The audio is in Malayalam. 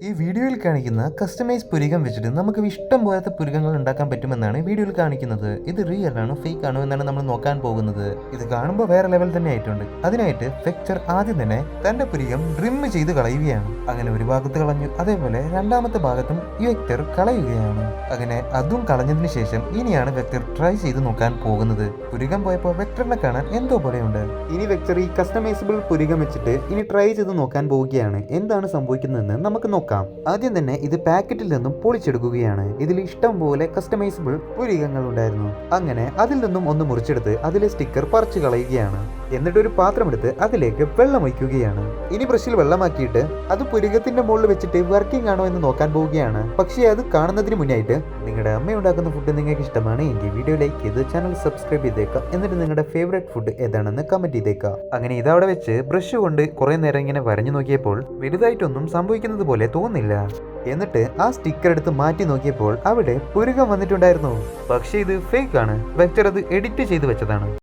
ഈ വീഡിയോയിൽ കാണിക്കുന്ന കസ്റ്റമൈസ് പുരികം വെച്ചിട്ട് നമുക്ക് ഇഷ്ടം പോലത്തെ പുരികങ്ങൾ ഉണ്ടാക്കാൻ പറ്റുമെന്നാണ് വീഡിയോയിൽ കാണിക്കുന്നത്. ഇത് റിയൽ ആണോ ഫേക്ക് ആണോ എന്നാണ് നമ്മൾ നോക്കാൻ പോകുന്നത്. ഇത് കാണുമ്പോൾ വേറെ ലെവൽ തന്നെ ആയിട്ടുണ്ട്. അതിനായിട്ട് വെക്ടർ ആദ്യം തന്നെ തന്റെ പുരികം ഡ്രിം ചെയ്ത് കളയുകയാണ്. അങ്ങനെ ഒരു ഭാഗത്ത് കളഞ്ഞു, അതേപോലെ രണ്ടാമത്തെ ഭാഗത്തും ഈ വെക്ടർ കളയുകയാണ്. അങ്ങനെ അതും കളഞ്ഞതിന് ശേഷം ഇനിയാണ് വെക്ടർ ട്രൈ ചെയ്ത് നോക്കാൻ പോകുന്നത്. പുരികം പോയപ്പോൾ വെക്ടറിനെ കാണാൻ എന്തോ പോലെയുണ്ട്. ഇനി വെക്ടർ ഈ കസ്റ്റമൈസബിൾ പുരികം വെച്ചിട്ട് ഇനി ട്രൈ ചെയ്ത് നോക്കാൻ പോവുകയാണ്. എന്താണ് സംഭവിക്കുന്നതെന്ന് നമുക്ക് നോക്കാം. ആദ്യം തന്നെ ഇത് പാക്കറ്റിൽ നിന്നും പൊളിച്ചെടുക്കുകയാണ്. ഇതിൽ ഇഷ്ടം പോലെ കസ്റ്റമൈസബിൾ പുരികങ്ങൾ ഉണ്ടായിരുന്നു. അങ്ങനെ അതിൽ നിന്നും ഒന്ന് മുറിച്ചെടുത്ത് അതിലെ സ്റ്റിക്കർ പറിച്ചു കളയുകയാണ്. എന്നിട്ട് ഒരു പാത്രം എടുത്ത് അതിലേക്ക് വെള്ളം ഒഴിക്കുകയാണ്. ഇനി ബ്രഷിൽ വെള്ളമാക്കിയിട്ട് അത് പുരികത്തിന്റെ മുകളിൽ വെച്ചിട്ട് വർക്കിംഗ് ആണോ എന്ന് നോക്കാൻ പോവുകയാണ്. പക്ഷേ അത് കാണുന്നതിന് മുന്നായിട്ട് നിങ്ങളുടെ അമ്മ ഉണ്ടാക്കുന്ന ഫുഡ് നിങ്ങൾക്ക് ഇഷ്ടമാണ് എങ്കിൽ വീഡിയോ ലൈക്ക് ചെയ്ത് ചാനൽ സബ്സ്ക്രൈബ് ചെയ്തേക്കാം. എന്നിട്ട് നിങ്ങളുടെ ഫേവറേറ്റ് ഫുഡ് ഏതാണെന്ന് കമന്റ് ചെയ്തേക്കാം. അങ്ങനെ ഇതവിടെ വെച്ച് ബ്രഷ് കൊണ്ട് കുറെ നേരം ഇങ്ങനെ വരഞ്ഞു നോക്കിയപ്പോൾ വലുതായിട്ടൊന്നും സംഭവിക്കുന്നത് പോലെ തോന്നില്ല. എന്നിട്ട് ആ സ്റ്റിക്കർ എടുത്ത് മാറ്റി നോക്കിയപ്പോൾ അവിടെ പുരികം വന്നിട്ടുണ്ടായിരുന്നു. പക്ഷേ ഇത് ഫേക്ക് ആണ്. വെക്ടർ അത് എഡിറ്റ് ചെയ്ത് വെച്ചതാണ്.